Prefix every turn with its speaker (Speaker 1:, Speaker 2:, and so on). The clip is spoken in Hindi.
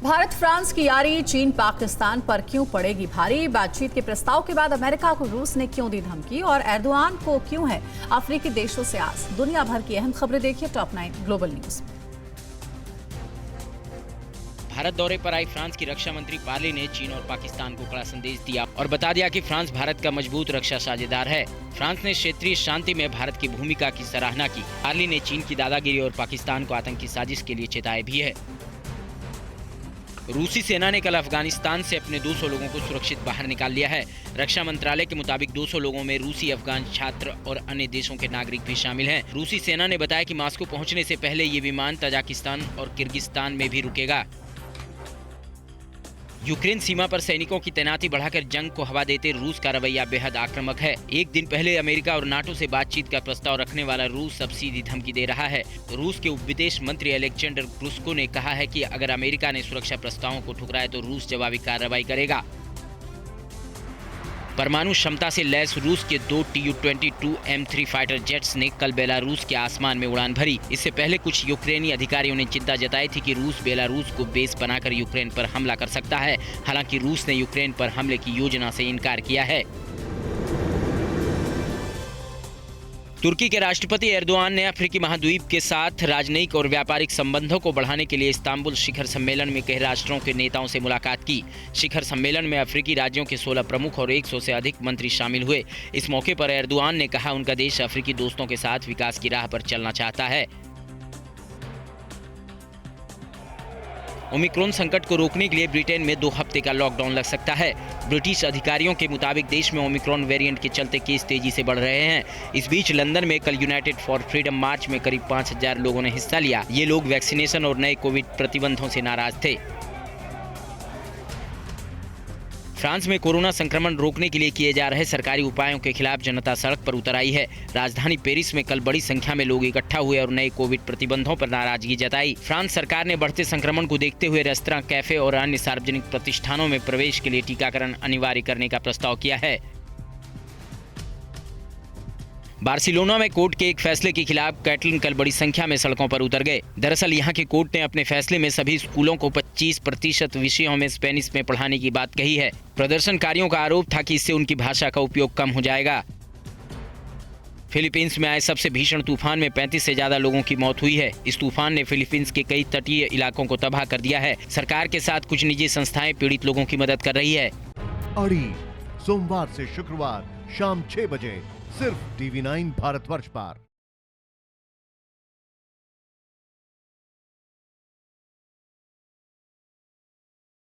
Speaker 1: भारत फ्रांस की यारी चीन पाकिस्तान पर क्यों पड़ेगी भारी? बातचीत के प्रस्ताव के बाद अमेरिका को रूस ने क्यों दी धमकी और एर्दोआन को क्यों है अफ्रीकी देशों से आस? दुनिया भर की अहम खबरें देखिए टॉप 9 ग्लोबल न्यूज।
Speaker 2: भारत दौरे पर आई फ्रांस की रक्षा मंत्री पार्ली ने चीन और पाकिस्तान को कड़ा संदेश दिया और बता दिया कि फ्रांस भारत का मजबूत रक्षा साझेदार है। फ्रांस ने क्षेत्रीय शांति में भारत की भूमिका की सराहना की। पार्ली ने चीन की दादागिरी और पाकिस्तान को आतंकी साजिश के लिए चेताया भी है। रूसी सेना ने कल अफगानिस्तान से अपने 200 लोगों को सुरक्षित बाहर निकाल लिया है। रक्षा मंत्रालय के मुताबिक 200 लोगों में रूसी, अफगान छात्र और अन्य देशों के नागरिक भी शामिल हैं। रूसी सेना ने बताया कि मॉस्को पहुंचने से पहले ये विमान तजाकिस्तान और किर्गिस्तान में भी रुकेगा। यूक्रेन सीमा पर सैनिकों की तैनाती बढ़ाकर जंग को हवा देते रूस का रवैया बेहद आक्रामक है। एक दिन पहले अमेरिका और नाटो से बातचीत का प्रस्ताव रखने वाला रूस अब सीधी धमकी दे रहा है। रूस के उप विदेश मंत्री अलेक्जेंडर ग्रुस्को ने कहा है कि अगर अमेरिका ने सुरक्षा प्रस्तावों को ठुकराया तो रूस जवाबी कार्रवाई करेगा। परमाणु क्षमता से लैस रूस के 2 Tu-22 M3 फाइटर जेट्स ने कल बेलारूस के आसमान में उड़ान भरी। इससे पहले कुछ यूक्रेनी अधिकारियों ने चिंता जताई थी कि रूस बेलारूस को बेस बनाकर यूक्रेन पर हमला कर सकता है। हालांकि रूस ने यूक्रेन पर हमले की योजना से इनकार किया है। तुर्की के राष्ट्रपति एर्दोआन ने अफ्रीकी महाद्वीप के साथ राजनयिक और व्यापारिक संबंधों को बढ़ाने के लिए इस्तांबुल शिखर सम्मेलन में कई राष्ट्रों के नेताओं से मुलाकात की। शिखर सम्मेलन में अफ्रीकी राज्यों के 16 प्रमुख और 100 से अधिक मंत्री शामिल हुए। इस मौके पर एर्दोआन ने कहा उनका देश अफ्रीकी दोस्तों के साथ विकास की राह पर चलना चाहता है। ओमिक्रॉन संकट को रोकने के लिए ब्रिटेन में 2 हफ्ते का लॉकडाउन लग सकता है। ब्रिटिश अधिकारियों के मुताबिक देश में ओमिक्रॉन वेरिएंट के चलते केस तेजी से बढ़ रहे हैं। इस बीच लंदन में कल यूनाइटेड फॉर फ्रीडम मार्च में करीब 5000 लोगों ने हिस्सा लिया। ये लोग वैक्सीनेशन और नए कोविड प्रतिबंधों से नाराज थे। फ्रांस में कोरोना संक्रमण रोकने के लिए किए जा रहे सरकारी उपायों के खिलाफ जनता सड़क पर उतर आई है। राजधानी पेरिस में कल बड़ी संख्या में लोग इकट्ठा हुए और नए कोविड प्रतिबंधों पर नाराजगी जताई। फ्रांस सरकार ने बढ़ते संक्रमण को देखते हुए रेस्तरां, कैफे और अन्य सार्वजनिक प्रतिष्ठानों में प्रवेश के लिए टीकाकरण अनिवार्य करने का प्रस्ताव किया है। बार्सिलोना में कोर्ट के एक फैसले के खिलाफ कैटलन कल बड़ी संख्या में सड़कों पर उतर गए। दरअसल यहां के कोर्ट ने अपने फैसले में सभी स्कूलों को 25% विषयों में स्पेनिश में पढ़ाने की बात कही है। प्रदर्शनकारियों का आरोप था कि इससे उनकी भाषा का उपयोग कम हो जाएगा। फिलीपींस में आए सबसे भीषण तूफान में 35 से ज्यादा लोगों की मौत हुई है। इस तूफान ने फिलीपींस के कई तटीय इलाकों को तबाह कर दिया है। सरकार के साथ कुछ निजी संस्थाएं पीड़ित लोगों की मदद कर रही है।
Speaker 3: अड़ी सोमवार से शुक्रवार शाम 6 बजे सिर्फ TV9 भारतवर्ष पर।